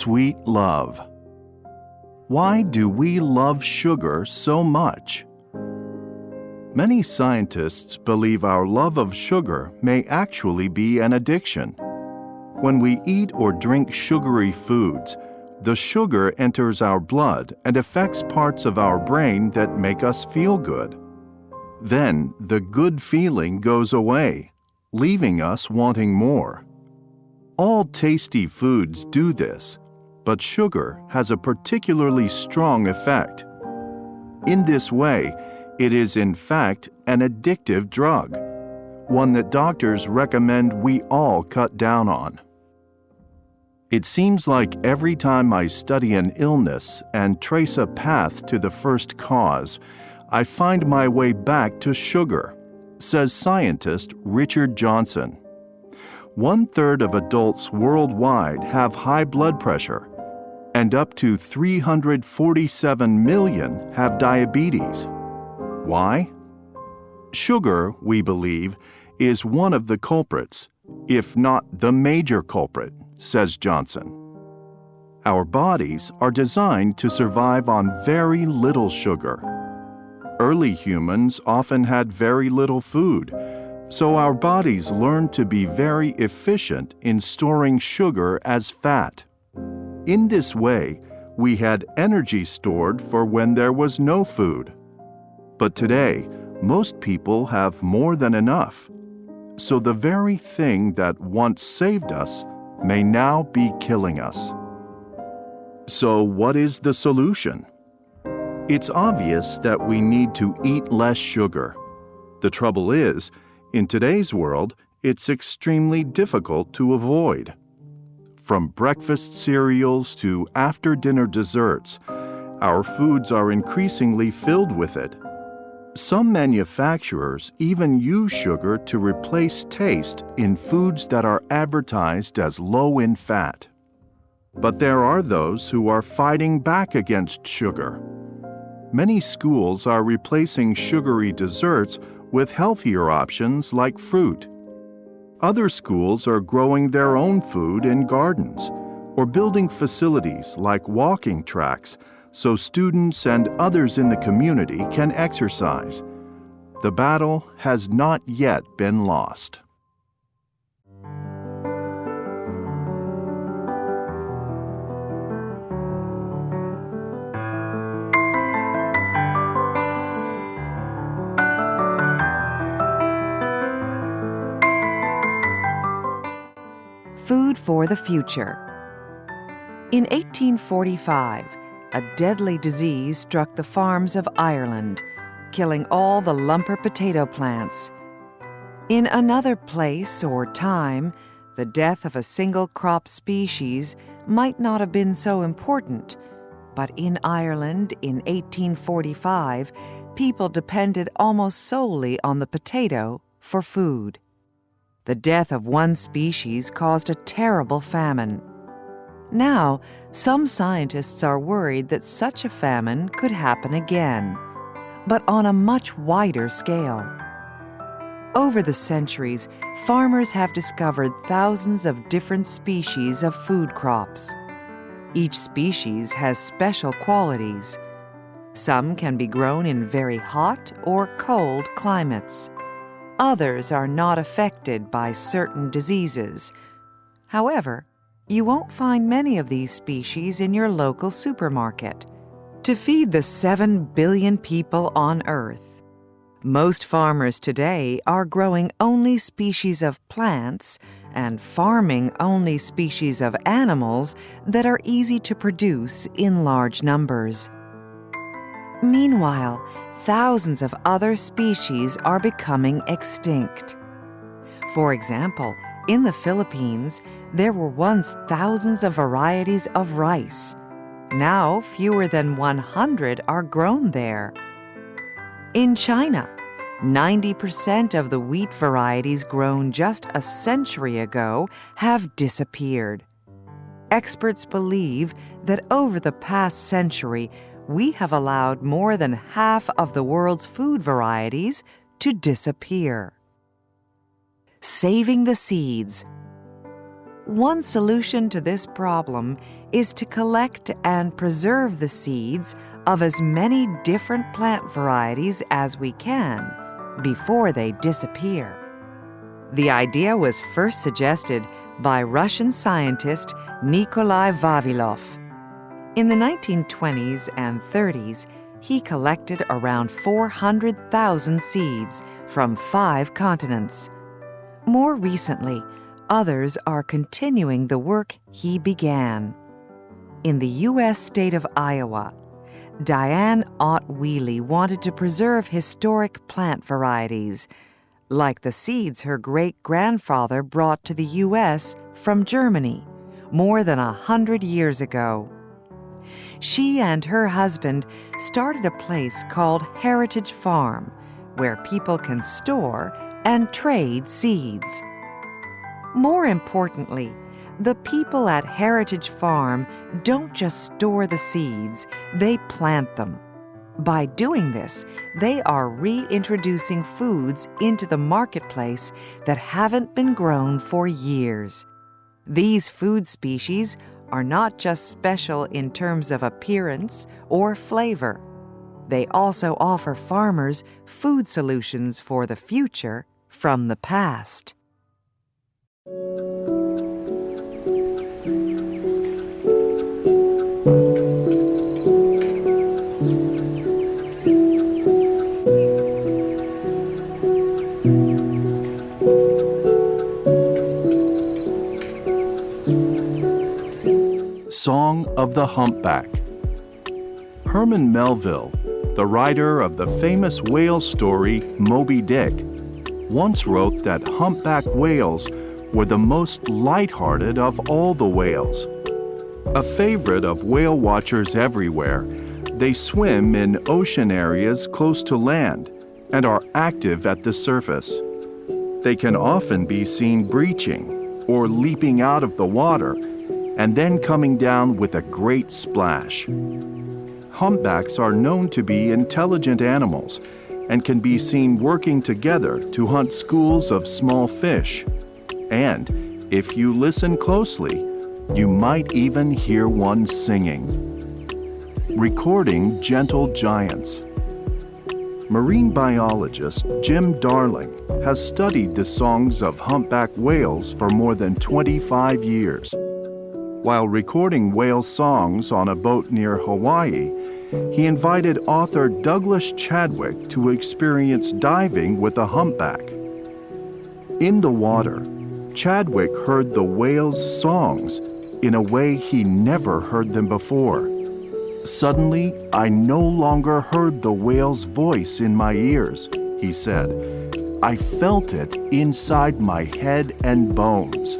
sweet love. Why do we love sugar so much? Many scientists believe our love of sugar may actually be an addiction. When we eat or drink sugary foods, the sugar enters our blood and affects parts of our brain that make us feel good. Then the good feeling goes away, leaving us wanting more. All tasty foods do this, but sugar has a particularly strong effect. In this way, it is in fact an addictive drug, one that doctors recommend we all cut down on. It seems like every time I study an illness and trace a path to the first cause, I find my way back to sugar, says scientist Richard Johnson. 1/3 of adults worldwide have high blood pressure, and up to 347 million have diabetes. Why? Sugar, we believe, is one of the culprits, if not the major culprit, says Johnson. Our bodies are designed to survive on very little sugar. Early humans often had very little food, so our bodies learned to be very efficient in storing sugar as fat. In this way, we had energy stored for when there was no food. But today, most people have more than enough. So the very thing that once saved us may now be killing us. So what is the solution? It's obvious that we need to eat less sugar. The trouble is, in today's world, it's extremely difficult to avoid. From breakfast cereals to after-dinner desserts, our foods are increasingly filled with it. Some manufacturers even use sugar to replace taste in foods that are advertised as low in fat. But there are those who are fighting back against sugar. Many schools are replacing sugary desserts with healthier options like fruit. Other schools are growing their own food in gardens or building facilities like walking tracks so students and others in the community can exercise. The battle has not yet been lost. Food for the future. In 1845, a deadly disease struck the farms of Ireland, killing all the lumper potato plants. In another place or time, the death of a single crop species might not have been so important, but in Ireland in 1845, people depended almost solely on the potato for food. The death of one species caused a terrible famine. Now, some scientists are worried that such a famine could happen again, but on a much wider scale. Over the centuries, farmers have discovered thousands of different species of food crops. Each species has special qualities. Some can be grown in very hot or cold climates. Others are not affected by certain diseases. However, you won't find many of these species in your local supermarket. To feed the 7 billion people on Earth, most farmers today are growing only species of plants and farming only species of animals that are easy to produce in large numbers. Meanwhile, thousands of other species are becoming extinct. For example, in the Philippines, there were once thousands of varieties of rice. Now, fewer than 100 are grown there. In China, 90% of the wheat varieties grown just a century ago have disappeared. Experts believe that over the past century, we have allowed more than half of the world's food varieties to disappear. Saving the seeds. One solution to this problem is to collect and preserve the seeds of as many different plant varieties as we can before they disappear. The idea was first suggested by Russian scientist Nikolai Vavilov. In the 1920s and 30s, he collected around 400,000 seeds from 5 continents. More recently, others are continuing the work he began. In the U.S. state of Iowa, Diane Ott Wheely wanted to preserve historic plant varieties, like the seeds her great-grandfather brought to the U.S. from Germany more than 100 years ago. She and her husband started a place called Heritage Farm, where people can store and trade seeds. More importantly, the people at Heritage Farm don't just store the seeds, they plant them. By doing this, they are reintroducing foods into the marketplace that haven't been grown for years. These food species are not just special in terms of appearance or flavor. They also offer farmers food solutions for the future from the past. Song of the Humpback. Herman Melville, the writer of the famous whale story Moby Dick, once wrote that humpback whales were the most lighthearted of all the whales. A favorite of whale watchers everywhere, they swim in ocean areas close to land and are active at the surface. They can often be seen breaching or leaping out of the water and then coming down with a great splash. Humpbacks are known to be intelligent animals and can be seen working together to hunt schools of small fish. And if you listen closely, you might even hear one singing. Recording gentle giants. Marine biologist Jim Darling has studied the songs of humpback whales for more than 25 years. While recording whale songs on a boat near Hawaii, he invited author Douglas Chadwick to experience diving with a humpback. In the water, Chadwick heard the whale's songs in a way he never heard them before. Suddenly, I no longer heard the whale's voice in my ears, he said. I felt it inside my head and bones.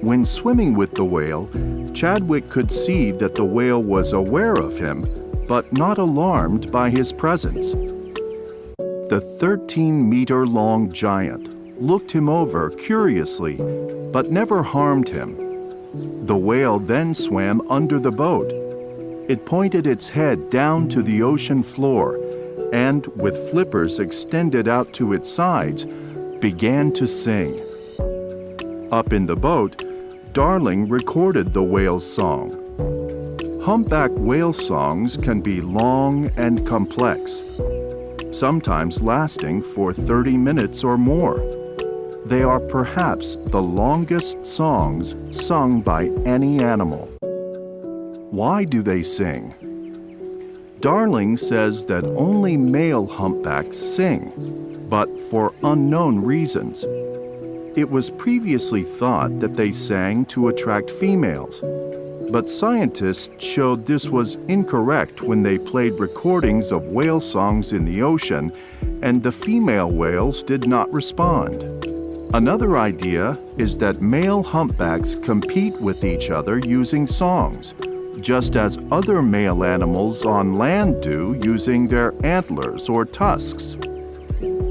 When swimming with the whale, Chadwick could see that the whale was aware of him, but not alarmed by his presence. The 13-meter-long giant looked him over curiously, but never harmed him. The whale then swam under the boat. It pointed its head down to the ocean floor and, with flippers extended out to its sides, began to sing. Up in the boat, Darling recorded the whale's song. Humpback whale songs can be long and complex, sometimes lasting for 30 minutes or more. They are perhaps the longest songs sung by any animal. Why do they sing? Darling says that only male humpbacks sing, but for unknown reasons. It was previously thought that they sang to attract females, but scientists showed this was incorrect when they played recordings of whale songs in the ocean, and the female whales did not respond. Another idea is that male humpbacks compete with each other using songs, just as other male animals on land do using their antlers or tusks.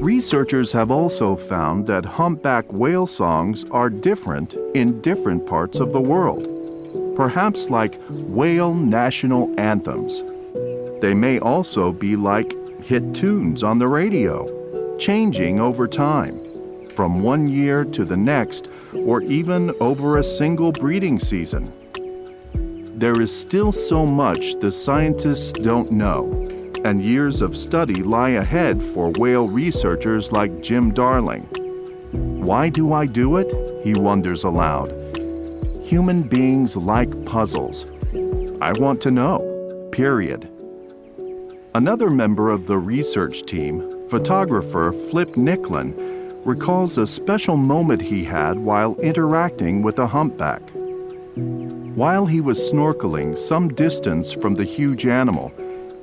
Researchers have also found that humpback whale songs are different in different parts of the world, perhaps like whale national anthems. They may also be like hit tunes on the radio, changing over time. from one year to the next, or even over a single breeding season. There is still so much the scientists don't know, and years of study lie ahead for whale researchers like Jim Darling. Why do I do it? He wonders aloud. Human beings like puzzles. I want to know, period. Another member of the research team, photographer Flip Nicklin, recalls a special moment he had while interacting with a humpback. While he was snorkeling some distance from the huge animal,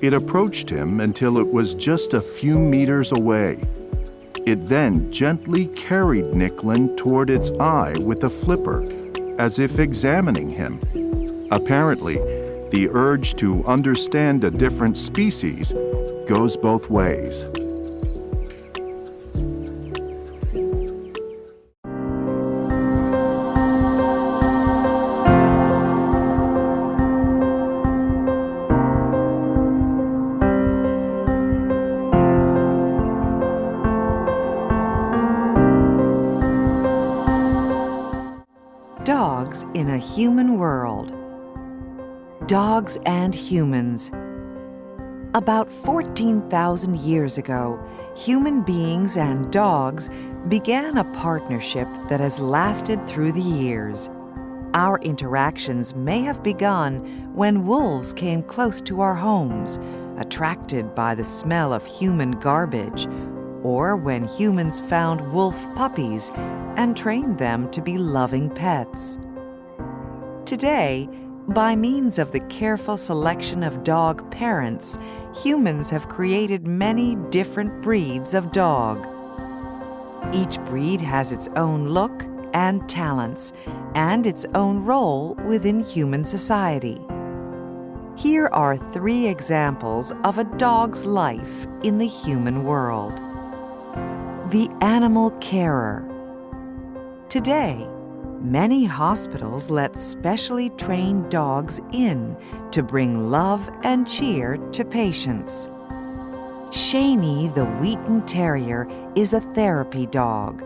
it approached him until it was just a few meters away. It then gently carried Nicklin toward its eye with a flipper, as if examining him. Apparently, the urge to understand a different species goes both ways. Dogs in a human world. Dogs and humans. About 14,000 years ago, human beings and dogs began a partnership that has lasted through the years. Our interactions may have begun when wolves came close to our homes, attracted by the smell of human garbage, or when humans found wolf puppies and trained them to be loving pets. Today, by means of the careful selection of dog parents, humans have created many different breeds of dog. Each breed has its own look and talents, and its own role within human society. Here are 3 examples of a dog's life in the human world. The animal carer. Today, many hospitals let specially trained dogs in to bring love and cheer to patients. Shani the Wheaten Terrier is a therapy dog.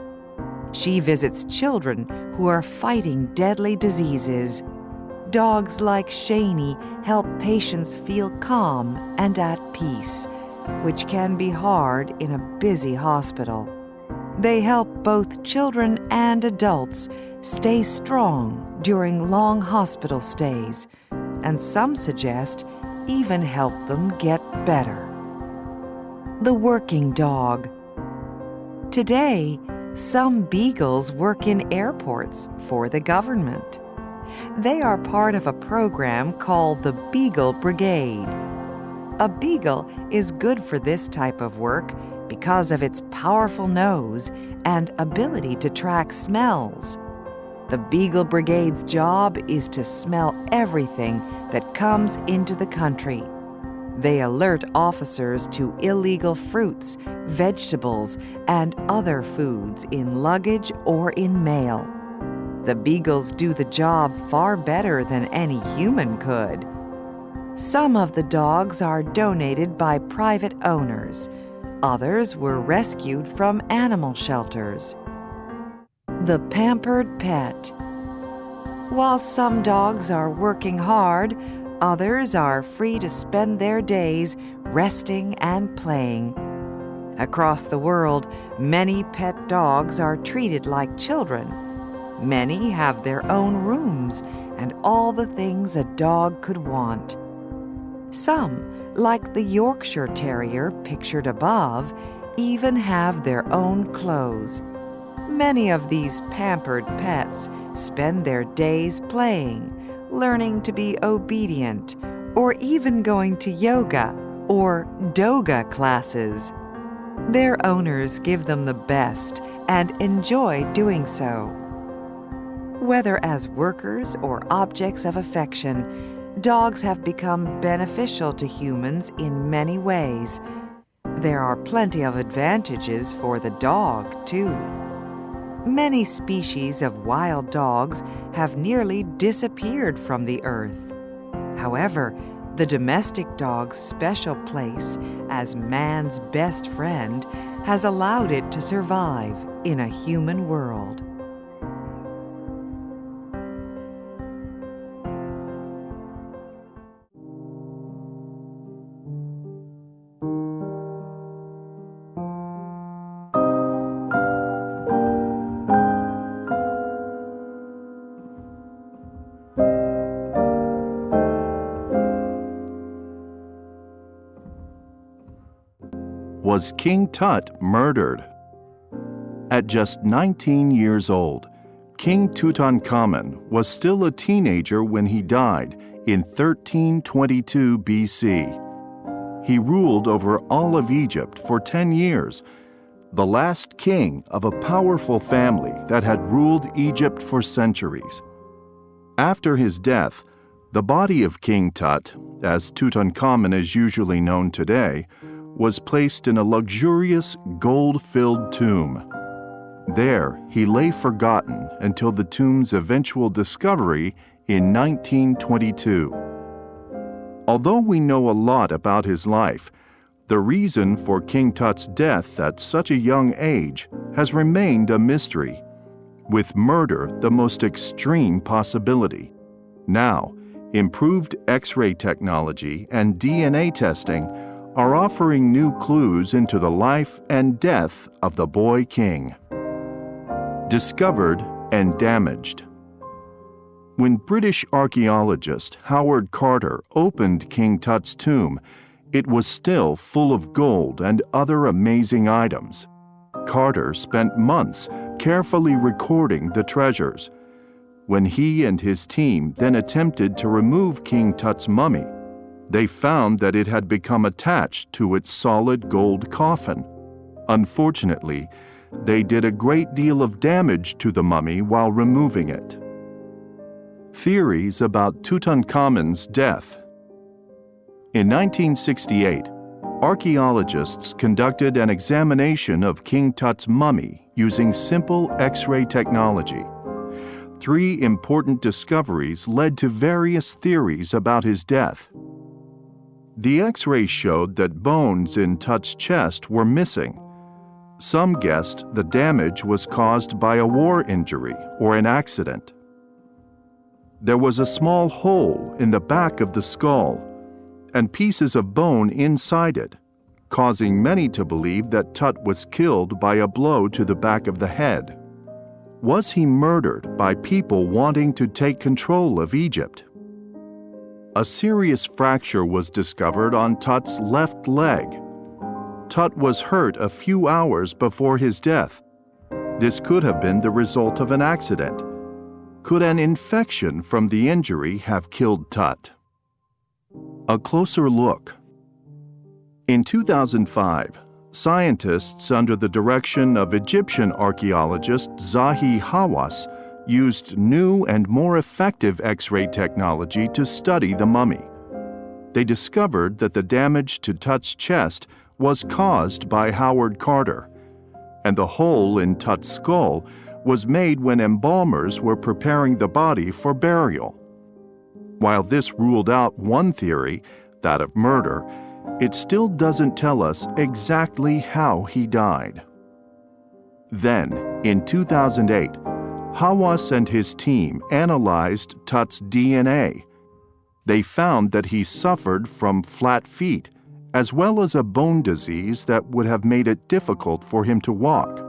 She visits children who are fighting deadly diseases. Dogs like Shani help patients feel calm and at peace, which can be hard in a busy hospital. They help both children and adults stay strong during long hospital stays, and some suggest even help them get better. The working dog. Today, some beagles work in airports for the government. They are part of a program called the Beagle Brigade. A beagle is good for this type of work because of its powerful nose and ability to track smells. The Beagle Brigade's job is to smell everything that comes into the country. They alert officers to illegal fruits, vegetables, and other foods in luggage or in mail. The beagles do the job far better than any human could. Some of the dogs are donated by private owners. Others were rescued from animal shelters. The pampered pet. While some dogs are working hard, others are free to spend their days resting and playing. Across the world, many pet dogs are treated like children. Many have their own rooms and all the things a dog could want. Some, like the Yorkshire Terrier pictured above, even have their own clothes. Many of these pampered pets spend their days playing, learning to be obedient, or even going to yoga or doga classes. Their owners give them the best and enjoy doing so. Whether as workers or objects of affection, dogs have become beneficial to humans in many ways. There are plenty of advantages for the dog, too. Many species of wild dogs have nearly disappeared from the earth. However, the domestic dog's special place as man's best friend has allowed it to survive in a human world. Was King Tut murdered? At just 19 years old, King Tutankhamun was still a teenager when he died in 1322 BC. He ruled over all of Egypt for 10 years, the last king of a powerful family that had ruled Egypt for centuries. After his death, the body of King Tut, as Tutankhamun is usually known today, was placed in a luxurious gold-filled tomb. There, he lay forgotten until the tomb's eventual discovery in 1922. Although we know a lot about his life, the reason for King Tut's death at such a young age has remained a mystery, with murder the most extreme possibility. Now, improved X-ray technology and DNA testing are offering new clues into the life and death of the boy king. Discovered and damaged. When British archaeologist Howard Carter opened King Tut's tomb, it was still full of gold and other amazing items. Carter spent months carefully recording the treasures. When he and his team then attempted to remove King Tut's mummy, they found that it had become attached to its solid gold coffin. Unfortunately, they did a great deal of damage to the mummy while removing it. Theories about Tutankhamun's death. In 1968, archaeologists conducted an examination of King Tut's mummy using simple X-ray technology. 3 important discoveries led to various theories about his death. The X-ray showed that bones in Tut's chest were missing. Some guessed the damage was caused by a war injury or an accident. There was a small hole in the back of the skull and pieces of bone inside it, causing many to believe that Tut was killed by a blow to the back of the head. Was he murdered by people wanting to take control of Egypt? A serious fracture was discovered on Tut's left leg. Tut was hurt a few hours before his death. This could have been the result of an accident. Could an infection from the injury have killed Tut? A closer look. In 2005, scientists under the direction of Egyptian archaeologist Zahi Hawass used new and more effective X-ray technology to study the mummy. They discovered that the damage to Tut's chest was caused by Howard Carter, and the hole in Tut's skull was made when embalmers were preparing the body for burial. While this ruled out one theory, that of murder, it still doesn't tell us exactly how he died. Then, in 2008, Hawass and his team analyzed Tut's DNA. They found that he suffered from flat feet, as well as a bone disease that would have made it difficult for him to walk.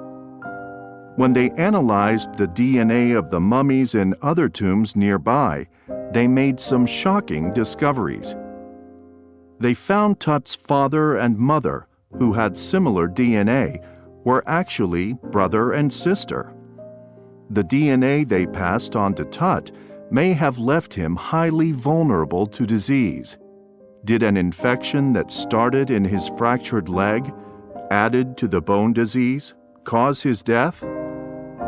When they analyzed the DNA of the mummies in other tombs nearby, they made some shocking discoveries. They found Tut's father and mother, who had similar DNA, were actually brother and sister. The DNA they passed on to Tut may have left him highly vulnerable to disease. Did an infection that started in his fractured leg, added to the bone disease, cause his death?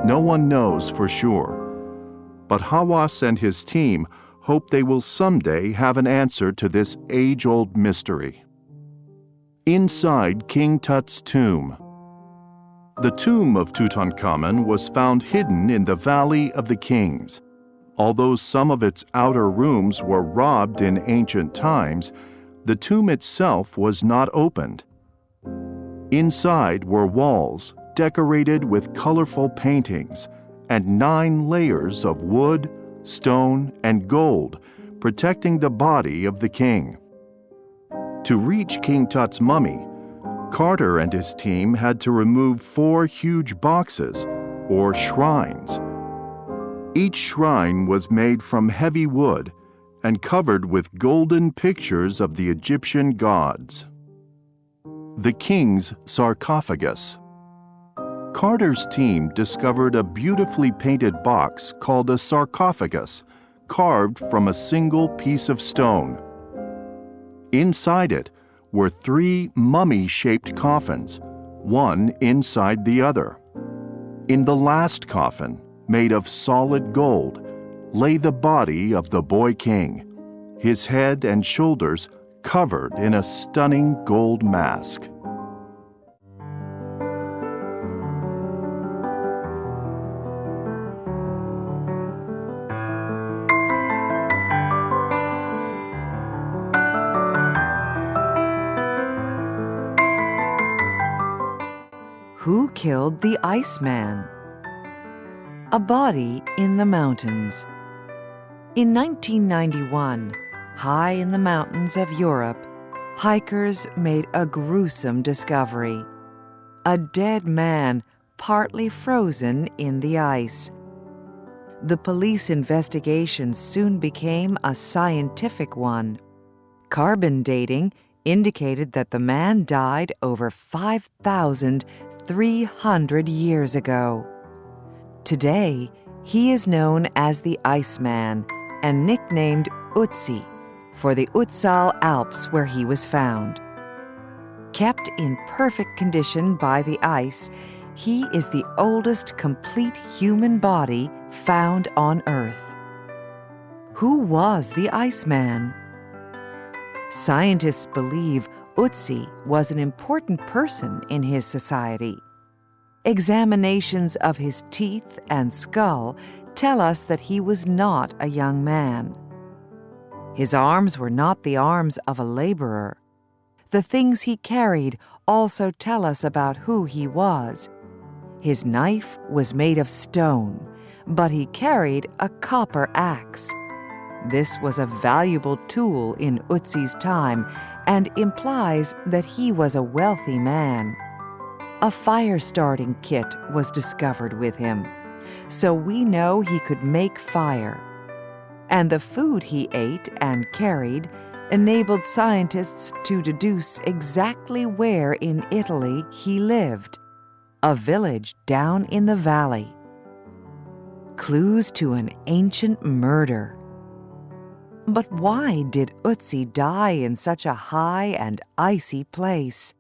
No one knows for sure. But Hawass and his team hope they will someday have an answer to this age-old mystery. Inside King Tut's tomb. The tomb of Tutankhamun was found hidden in the Valley of the Kings. Although some of its outer rooms were robbed in ancient times, the tomb itself was not opened. Inside were walls, decorated with colorful paintings and 9 layers of wood, stone, and gold protecting the body of the king. To reach King Tut's mummy, Carter and his team had to remove 4 huge boxes, or shrines. Each shrine was made from heavy wood and covered with golden pictures of the Egyptian gods. The king's sarcophagus. Carter's team discovered a beautifully painted box called a sarcophagus, carved from a single piece of stone. Inside it were 3 mummy-shaped coffins, one inside the other. In the last coffin, made of solid gold, lay the body of the boy king, his head and shoulders covered in a stunning gold mask. Who killed the Iceman? A body in the mountains. In 1991, high in the mountains of Europe, hikers made a gruesome discovery. A dead man partly frozen in the ice. The police investigation soon became a scientific one. Carbon dating indicated that the man died over 5,300 years ago. Today, he is known as the Iceman and nicknamed Ötzi for the Ötztal Alps where he was found. Kept in perfect condition by the ice, he is the oldest complete human body found on Earth. Who was the Iceman? Scientists believe Ötzi was an important person in his society. Examinations of his teeth and skull tell us that he was not a young man. His arms were not the arms of a laborer. The things he carried also tell us about who he was. His knife was made of stone, but he carried a copper axe. This was a valuable tool in Ötzi's time and implies that he was a wealthy man. A fire-starting kit was discovered with him, so we know he could make fire. And the food he ate and carried enabled scientists to deduce exactly where in Italy he lived, a village down in the valley. Clues to an ancient murder. But why did Ötzi die in such a high and icy place?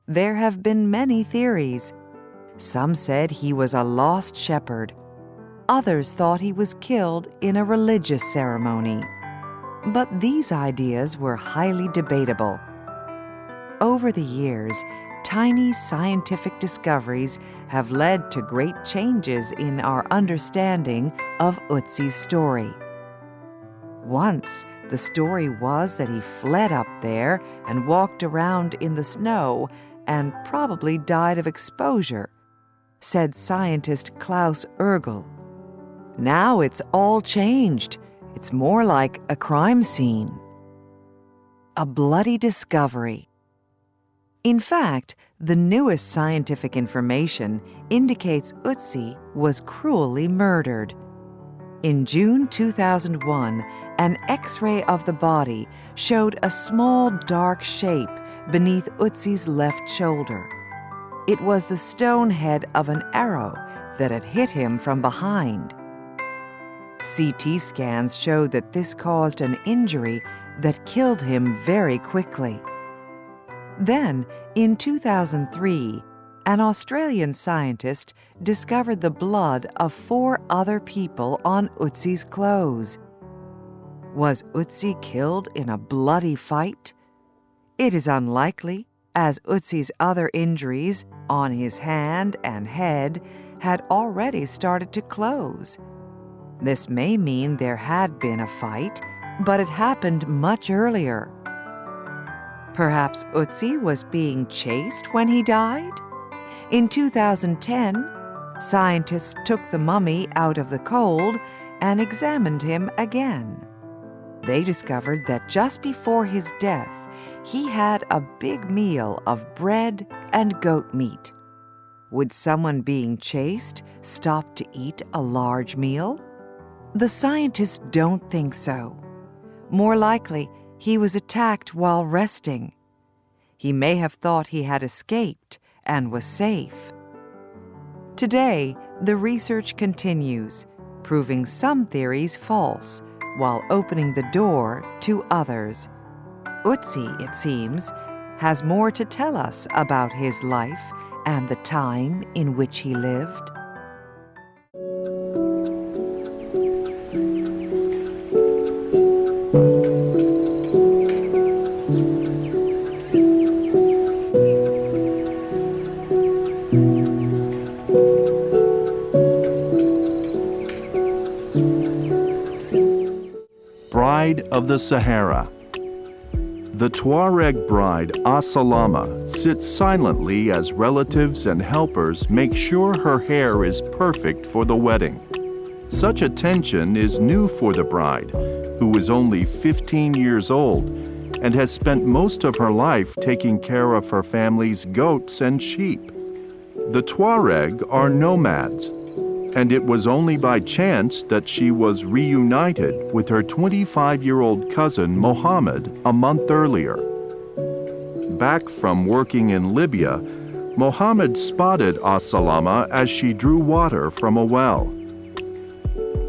There have been many theories. Some said he was a lost shepherd. Others thought he was killed in a religious ceremony. But these ideas were highly debatable. Over the years, tiny scientific discoveries have led to great changes in our understanding of Ötzi's story. Once, the story was that he fled up there and walked around in the snow and probably died of exposure, said scientist Klaus Ergel. Now it's all changed. It's more like a crime scene. A bloody discovery. In fact, the newest scientific information indicates Ötzi was cruelly murdered. In June 2001, an X-ray of the body showed a small dark shape beneath Ötzi's left shoulder. It was the stone head of an arrow that had hit him from behind. CT scans showed that this caused an injury that killed him very quickly. Then, in 2003, an Australian scientist discovered the blood of 4 other people on Ötzi's clothes. Was Ötzi killed in a bloody fight? It is unlikely, as Ötzi's other injuries on his hand and head had already started to close. This may mean there had been a fight, but it happened much earlier. Perhaps Ötzi was being chased when he died? In 2010, scientists took the mummy out of the cold and examined him again. They discovered that just before his death, he had a big meal of bread and goat meat. Would someone being chased stop to eat a large meal? The scientists don't think so. More likely, he was attacked while resting. He may have thought he had escaped and was safe. Today, the research continues, proving some theories false while opening the door to others. Utsi, it seems, has more to tell us about his life and the time in which he lived. Bride of the Sahara. The Tuareg bride Asalama sits silently as relatives and helpers make sure her hair is perfect for the wedding. Such attention is new for the bride, who is only 15 years old and has spent most of her life taking care of her family's goats and sheep. The Tuareg are nomads, and it was only by chance that she was reunited with her 25-year-old cousin Mohammed a month earlier. Back from working in Libya, Mohammed spotted Asalama as she drew water from a well.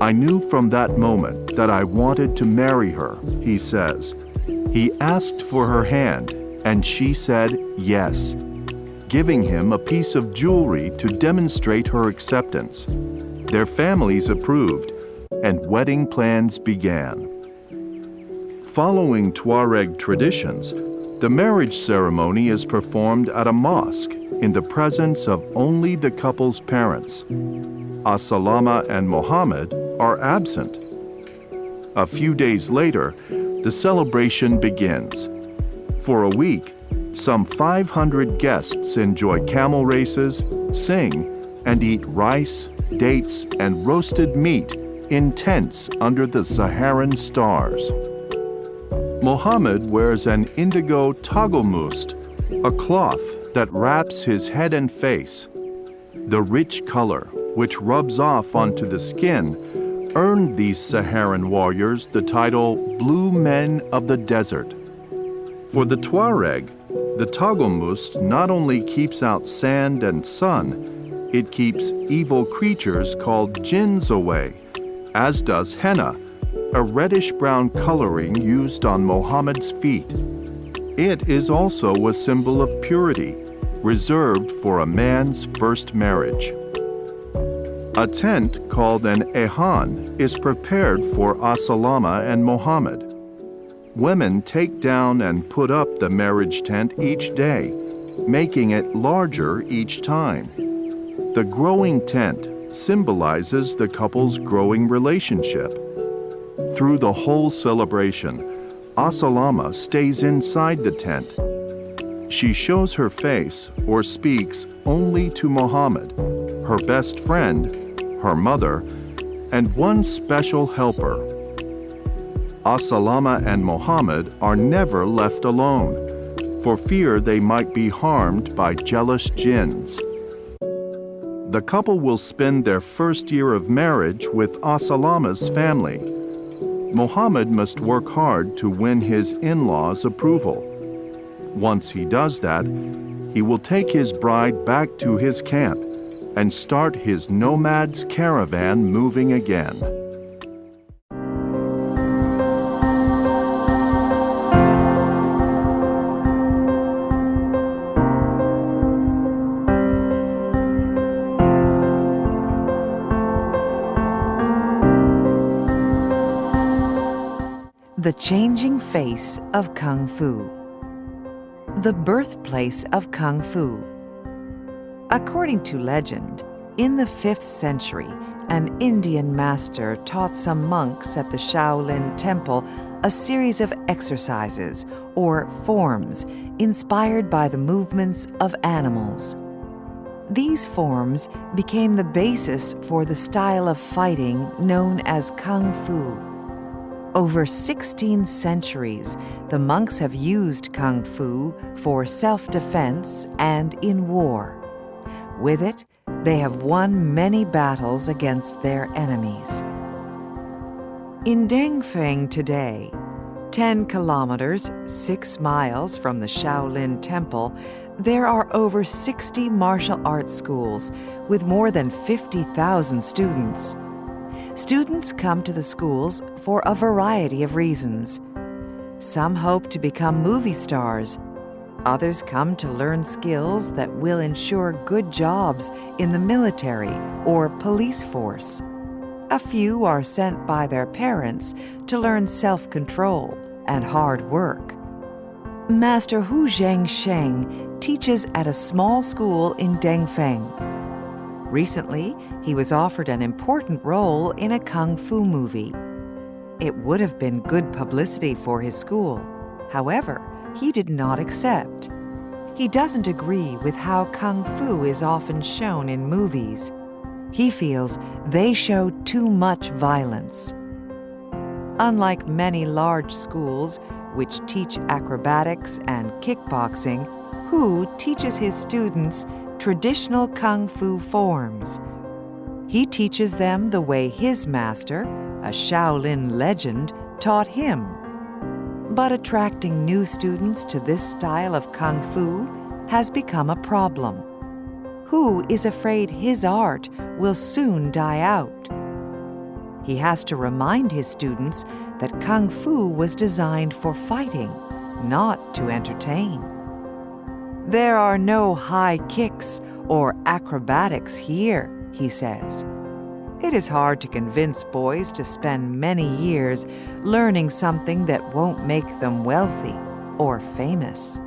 "I knew from that moment that I wanted to marry her," he says. He asked for her hand, and she said yes, giving him a piece of jewelry to demonstrate her acceptance. Their families approved, and wedding plans began. Following Tuareg traditions, the marriage ceremony is performed at a mosque in the presence of only the couple's parents. Asalama and Mohammed are absent. A few days later, the celebration begins. For a week, some 500 guests enjoy camel races, sing, and eat rice, dates, and roasted meat in tents under the Saharan stars. Mohammed wears an indigo tagolmust, a cloth that wraps his head and face. The rich color, which rubs off onto the skin, earned these Saharan warriors the title Blue Men of the Desert. For the Tuareg, the tagolmust not only keeps out sand and sun, it keeps evil creatures called jinns away, as does henna, a reddish-brown coloring used on Mohammed's feet. It is also a symbol of purity, reserved for a man's first marriage. A tent called an ehan is prepared for Asalama and Mohammed. Women take down and put up the marriage tent each day, making it larger each time. The growing tent symbolizes the couple's growing relationship. Through the whole celebration, Asalama stays inside the tent. She shows her face or speaks only to Mohammed, her best friend, her mother, and one special helper. Asalama and Mohammed are never left alone, for fear they might be harmed by jealous jinns. The couple will spend their first year of marriage with Asalama's family. Mohammed must work hard to win his in-laws' approval. Once he does that, he will take his bride back to his camp and start his nomad's caravan moving again. The Changing Face of Kung Fu. The birthplace of Kung Fu. According to legend, in the 5th century, an Indian master taught some monks at the Shaolin Temple a series of exercises, or forms, inspired by the movements of animals. These forms became the basis for the style of fighting known as Kung Fu. Over 16 centuries, the monks have used Kung Fu for self-defense and in war. With it, they have won many battles against their enemies. In Dengfeng today, 10 kilometers, 6 miles from the Shaolin Temple, there are over 60 martial arts schools with more than 50,000 students. Students come to the schools for a variety of reasons. Some hope to become movie stars. Others come to learn skills that will ensure good jobs in the military or police force. A few are sent by their parents to learn self-control and hard work. Master Hu Zhengsheng teaches at a small school in Dengfeng. Recently, he was offered an important role in a Kung Fu movie. It would have been good publicity for his school. However, he did not accept. He doesn't agree with how Kung Fu is often shown in movies. He feels they show too much violence. Unlike many large schools, which teach acrobatics and kickboxing, Hu teaches his students traditional Kung Fu forms. He teaches them the way his master, a Shaolin legend, taught him. But attracting new students to this style of Kung Fu has become a problem. Hu is afraid his art will soon die out. He has to remind his students that Kung Fu was designed for fighting, not to entertain. There are no high kicks or acrobatics here, he says. It is hard to convince boys to spend many years learning something that won't make them wealthy or famous.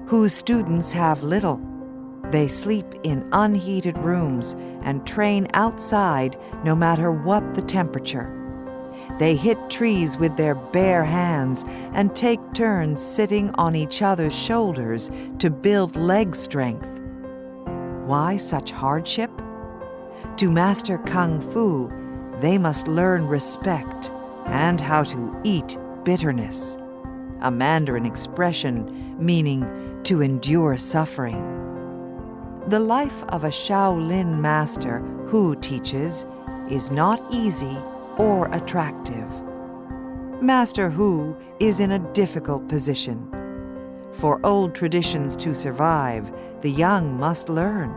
Hu's students have little. They sleep in unheated rooms and train outside no matter what the temperature. They hit trees with their bare hands and take turns sitting on each other's shoulders to build leg strength. Why such hardship? To master Kung Fu, they must learn respect and how to eat bitterness, a Mandarin expression meaning to endure suffering. The life of a Shaolin master, Hu teaches, is not easy or attractive. Master Hu is in a difficult position. For old traditions to survive, the young must learn.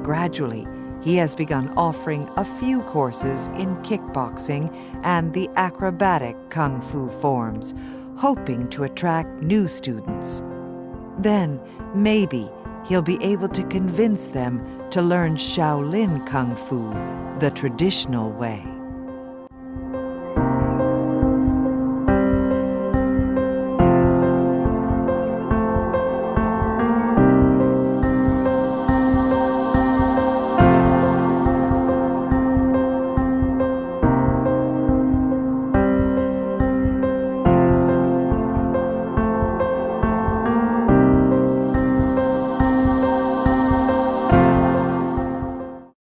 Gradually, he has begun offering a few courses in kickboxing and the acrobatic Kung Fu forms, hoping to attract new students. Then, maybe, he'll be able to convince them to learn Shaolin Kung Fu the traditional way.